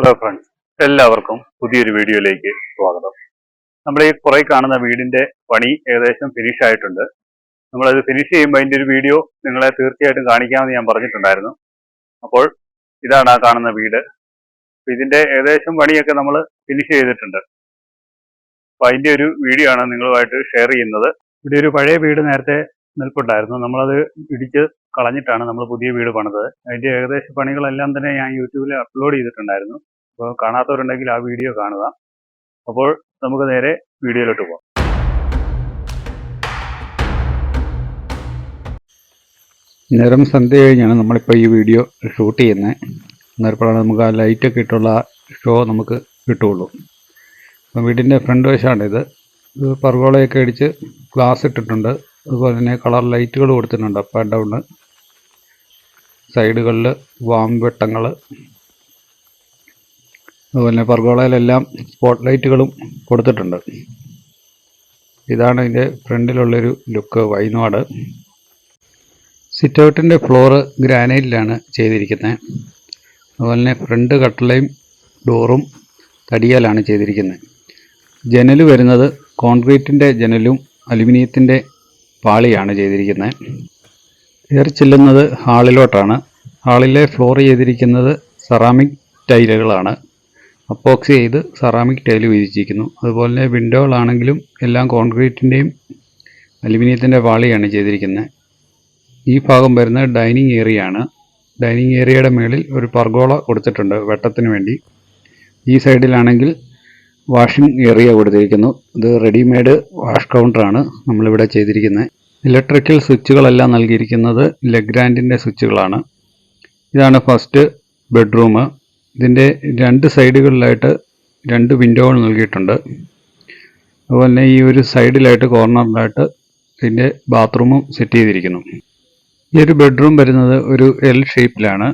Hello friends, എല്ലാവർക്കും പുതിയൊരു വീഡിയോയിലേക്ക് സ്വാഗതം. നമ്മൾ ഈ പുറകെ കാണുന്ന വീടിന്റെ പണി ഏകദേശം ഫിനിഷ് ആയിട്ടുണ്ട്. നമ്മളത് ഫിനിഷ് ചെയ്യുമ്പോൾ അതിന്റെ ഒരു വീഡിയോ നിങ്ങളെ തീർച്ചയായിട്ടും കാണിക്കാമെന്ന് ഞാൻ പറഞ്ഞിട്ടുണ്ടായിരുന്നു. അപ്പോൾ ഇതാണ് ആ കാണുന്ന വീട്. ഇതിന്റെ ഏകദേശം പണിയൊക്കെ നമ്മൾ ഫിനിഷ് ചെയ്തിട്ടുണ്ട്. അപ്പൊ അതിന്റെ ഒരു വീഡിയോ ആണ് നിങ്ങളുമായിട്ട് ഷെയർ ചെയ്യുന്നത്. ഇവിടെ ഒരു പഴയ വീട് നേരത്തെ നിൽപ്പുണ്ടായിരുന്നു. നമ്മളത് ഇടിച്ച് കളഞ്ഞിട്ടാണ് നമ്മൾ പുതിയ വീട് പണിതത്. അതിന്റെ ഏകദേശ പണികളെല്ലാം തന്നെ ഞാൻ യൂട്യൂബിൽ അപ്ലോഡ് ചെയ്തിട്ടുണ്ടായിരുന്നു. അപ്പോൾ കാണാത്തവരുണ്ടെങ്കിൽ ആ വീഡിയോ കാണുക. അപ്പോൾ നമുക്ക് നേരെ വീഡിയോയിലോട്ട് പോകാം. നേരം സന്ധ്യ കഴിഞ്ഞാണ് നമ്മളിപ്പോൾ ഈ വീഡിയോ ഷൂട്ട് ചെയ്യുന്നത്. അന്നേരപ്പോഴാണ് നമുക്ക് ആ ലൈറ്റൊക്കെ ഇട്ടുള്ള ഷോ നമുക്ക് കിട്ടുകയുള്ളൂ. അപ്പം വീടിൻ്റെ ഫ്രണ്ട് വശമാണിത്. പർഗോളയൊക്കെ അടിച്ച് ഗ്ലാസ് ഇട്ടിട്ടുണ്ട്. അതുപോലെ തന്നെ കളർ ലൈറ്റുകൾ കൊടുത്തിട്ടുണ്ട്, അപ്പ് ആൻഡ് ഡൗണ്. സൈഡുകളിൽ വാംവെട്ടങ്ങൾ, അതുപോലെ തന്നെ പർഗോളയിലെല്ലാം സ്പോട്ട് ലൈറ്റുകളും കൊടുത്തിട്ടുണ്ട്. ഇതാണ് ഇതിൻ്റെ ഫ്രണ്ടിലുള്ളൊരു ലുക്ക്, വൈനാട്. സിറ്റ് ഔട്ടിൻ്റെ ഫ്ലോറ് ഗ്രാനൈറ്റിലാണ് ചെയ്തിരിക്കുന്നത്. അതുപോലെ തന്നെ ഫ്രണ്ട് കട്ടളയും ഡോറും തടിയാലാണ് ചെയ്തിരിക്കുന്നത്. ജനൽ വരുന്നത് കോൺക്രീറ്റിൻ്റെ ജനലും അലുമിനിയത്തിൻ്റെ പാളിയാണ് ചെയ്തിരിക്കുന്നത്. എയർ ചെല്ലുന്നത് ഹാളിലോട്ടാണ്. ഹാളിലെ ഫ്ലോർ ചെയ്തിരിക്കുന്നത് സെറാമിക് ടൈലുകളാണ്. അപ്പോക്സി ചെയ്ത് സെറാമിക് ടൈല് വിരിച്ചിരിക്കുന്നു. അതുപോലെ തന്നെ വിൻഡോകളാണെങ്കിലും എല്ലാം കോൺക്രീറ്റിൻ്റെയും അലുമിനിയത്തിൻ്റെ പാളിയാണ് ചെയ്തിരിക്കുന്നത്. ഈ ഭാഗം വരുന്നത് ഡൈനിങ് ഏരിയ ആണ്. ഡൈനിങ് ഏരിയയുടെ മുകളിൽ ഒരു പർഗോള കൊടുത്തിട്ടുണ്ട് വെട്ടത്തിന് വേണ്ടി. ഈ സൈഡിലാണെങ്കിൽ വാഷിംഗ് ഏരിയ കൊടുത്തിരിക്കുന്നു. ഇത് റെഡിമെയ്ഡ് വാഷ് കൗണ്ടറാണ് നമ്മളിവിടെ ചെയ്തിരിക്കുന്നത്. ഇലക്ട്രിക്കൽ സ്വിച്ചുകളെല്ലാം നൽകിയിരിക്കുന്നത് ലെഗ്രാൻഡിൻ്റെ സ്വിച്ചുകളാണ്. ഇതാണ് ഫസ്റ്റ് ബെഡ്റൂം. ഇതിൻ്റെ രണ്ട് സൈഡുകളിലായിട്ട് രണ്ട് വിൻഡോകൾ നൽകിയിട്ടുണ്ട്. അതുപോലെ തന്നെ ഈ ഒരു സൈഡിലായിട്ട് കോർണറിലായിട്ട് ഇതിൻ്റെ ബാത്റൂമും സെറ്റ് ചെയ്തിരിക്കുന്നു. ഈ ഒരു ബെഡ്റൂം വരുന്നത് ഒരു എൽ ഷേപ്പിലാണ്.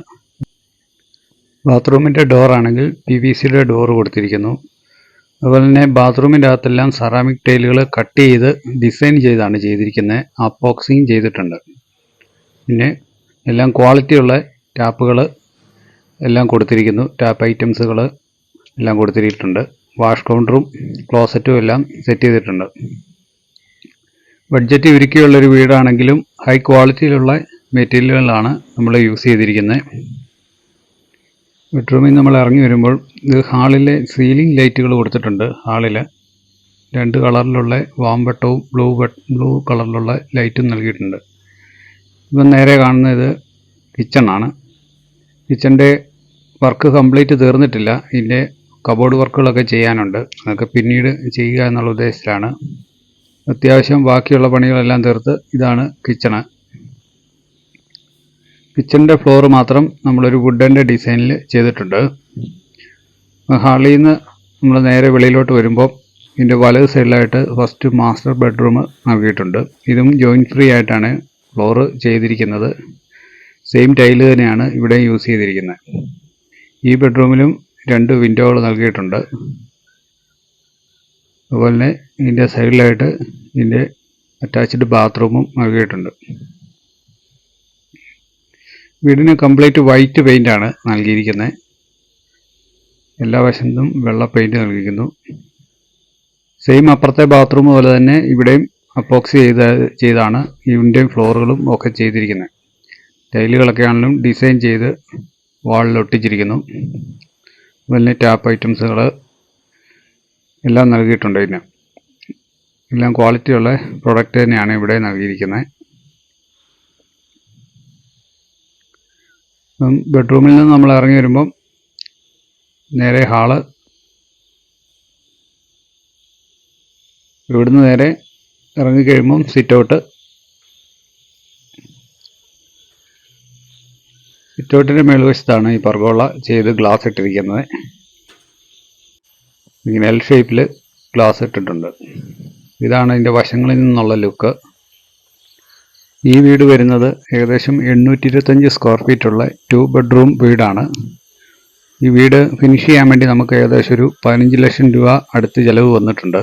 ബാത്റൂമിൻ്റെ ഡോറാണെങ്കിൽ PVCയുടെ ഡോറ് കൊടുത്തിരിക്കുന്നു. അതുപോലെ തന്നെ ബാത്റൂമിൻ്റെ അകത്തെല്ലാം സെറാമിക് ടൈലുകൾ കട്ട് ചെയ്ത് ഡിസൈൻ ചെയ്താണ് ചെയ്തിരിക്കുന്നത്. അപ്പോക്സിയും ചെയ്തിട്ടുണ്ട്. പിന്നെ എല്ലാം ക്വാളിറ്റിയുള്ള ടാപ്പുകൾ എല്ലാം കൊടുത്തിരിക്കുന്നു. ടാപ്പ് ഐറ്റംസുകൾ എല്ലാം കൊടുത്തിട്ടുണ്ട്. വാഷ് കൗണ്ടറും ക്ലോസറ്റും എല്ലാം സെറ്റ് ചെയ്തിട്ടുണ്ട്. ബഡ്ജറ്റ് ഒരുക്കിയുള്ളൊരു വീടാണെങ്കിലും ഹൈ ക്വാളിറ്റിയിലുള്ള മെറ്റീരിയലുകളാണ് നമ്മൾ യൂസ് ചെയ്തിരിക്കുന്നത്. ബെഡ്റൂമിൽ നമ്മൾ ഇറങ്ങി വരുമ്പോൾ ഇത് ഹാളിലെ സീലിംഗ് ലൈറ്റുകൾ കൊടുത്തിട്ടുണ്ട്. ഹാളിൽ രണ്ട് കളറിലുള്ള വാംവെട്ടവും ബ്ലൂ കളറിലുള്ള ലൈറ്റും നൽകിയിട്ടുണ്ട്. ഇപ്പം നേരെ കാണുന്നത് കിച്ചണാണ്. കിച്ചൻ്റെ വർക്ക് കംപ്ലീറ്റ് തീർന്നിട്ടില്ല. ഇതിൻ്റെ കബോർഡ് വർക്കുകളൊക്കെ ചെയ്യാനുണ്ട്. അതൊക്കെ പിന്നീട് ചെയ്യുക എന്നുള്ള ഉദ്ദേശത്തിലാണ്. അത്യാവശ്യം ബാക്കിയുള്ള പണികളെല്ലാം തീർത്ത് ഇതാണ് കിച്ചണ്. കിച്ചൻ്റെ ഫ്ലോർ മാത്രം നമ്മളൊരു വുഡൻ്റെ ഡിസൈനിൽ ചെയ്തിട്ടുണ്ട്. ഹാളിൽ നിന്ന് നമ്മൾ നേരെ വെളിയിലോട്ട് വരുമ്പോൾ ഇതിൻ്റെ വലത് സൈഡിലായിട്ട് ഫസ്റ്റ് മാസ്റ്റർ ബെഡ്റൂം നൽകിയിട്ടുണ്ട്. ഇതും ജോയിൻറ്റ് ഫ്രീ ആയിട്ടാണ് ഫ്ലോർ ചെയ്തിരിക്കുന്നത്. സെയിം ടൈല് തന്നെയാണ് ഇവിടെ യൂസ് ചെയ്തിരിക്കുന്നത്. ഈ ബെഡ്റൂമിലും രണ്ട് വിൻഡോകൾ നൽകിയിട്ടുണ്ട്. അതുപോലെ തന്നെ ഇതിൻ്റെ സൈഡിലായിട്ട് ഇതിൻ്റെ അറ്റാച്ച്ഡ് ബാത്റൂമും നൽകിയിട്ടുണ്ട്. വീടിന് കംപ്ലീറ്റ് വൈറ്റ് പെയിൻ്റാണ് നൽകിയിരിക്കുന്നത്. എല്ലാ വശത്തും വെള്ള പെയിൻറ്റ് നൽകിയിരിക്കുന്നു. സെയിം അപ്പുറത്തെ ബാത്റൂം പോലെ തന്നെ ഇവിടെയും അപ്പോക്സി ചെയ്താണ് ഇതിൻ്റെയും ഫ്ലോറുകളും ഒക്കെ ചെയ്തിരിക്കുന്നത്. ടൈലുകളൊക്കെ ആണെങ്കിലും ഡിസൈൻ ചെയ്ത് വാളിൽ ഒട്ടിച്ചിരിക്കുന്നു. അതുപോലെ ടാപ്പ് ഐറ്റംസുകൾ എല്ലാം നൽകിയിട്ടുണ്ട്. ഇതിന് എല്ലാം ക്വാളിറ്റിയുള്ള പ്രൊഡക്റ്റ് തന്നെയാണ് ഇവിടെ നൽകിയിരിക്കുന്നത്. ബെഡ്റൂമിൽ നിന്ന് നമ്മൾ ഇറങ്ങി വരുമ്പം നേരെ ഹാള്, ഇവിടുന്ന് നേരെ ഇറങ്ങിക്കഴിയുമ്പം സിറ്റ് ഔട്ട്. സിറ്റ് ഔട്ടിൻ്റെ മേൽവശത്താണ് ഈ പർഗോള ചെയ്ത് ഗ്ലാസ് ഇട്ടിരിക്കുന്നത്. ഇങ്ങനെ എൽ ഷേപ്പിൽ ഗ്ലാസ് ഇട്ടിട്ടുണ്ട്. ഇതാണ് ഇതിൻ്റെ വശങ്ങളിൽ നിന്നുള്ള ലുക്ക്. ഈ വീട് വരുന്നത് ഏകദേശം 825 സ്ക്വയർ ഫീറ്റുള്ള 2 ബെഡ്റൂം വീടാണ്. ഈ വീട് ഫിനിഷ് ചെയ്യാൻ വേണ്ടി നമുക്ക് ഏകദേശം ഒരു 15 ലക്ഷം രൂപ അടുത്ത് ചിലവ് വന്നിട്ടുണ്ട്.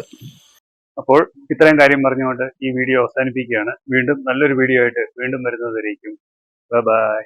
അപ്പോൾ ഇത്രയും കാര്യം പറഞ്ഞുകൊണ്ട് ഈ വീഡിയോ അവസാനിപ്പിക്കുകയാണ്. വീണ്ടും നല്ലൊരു വീഡിയോ ആയിട്ട് വീണ്ടും വരുന്നതുവരേക്കും ബൈ.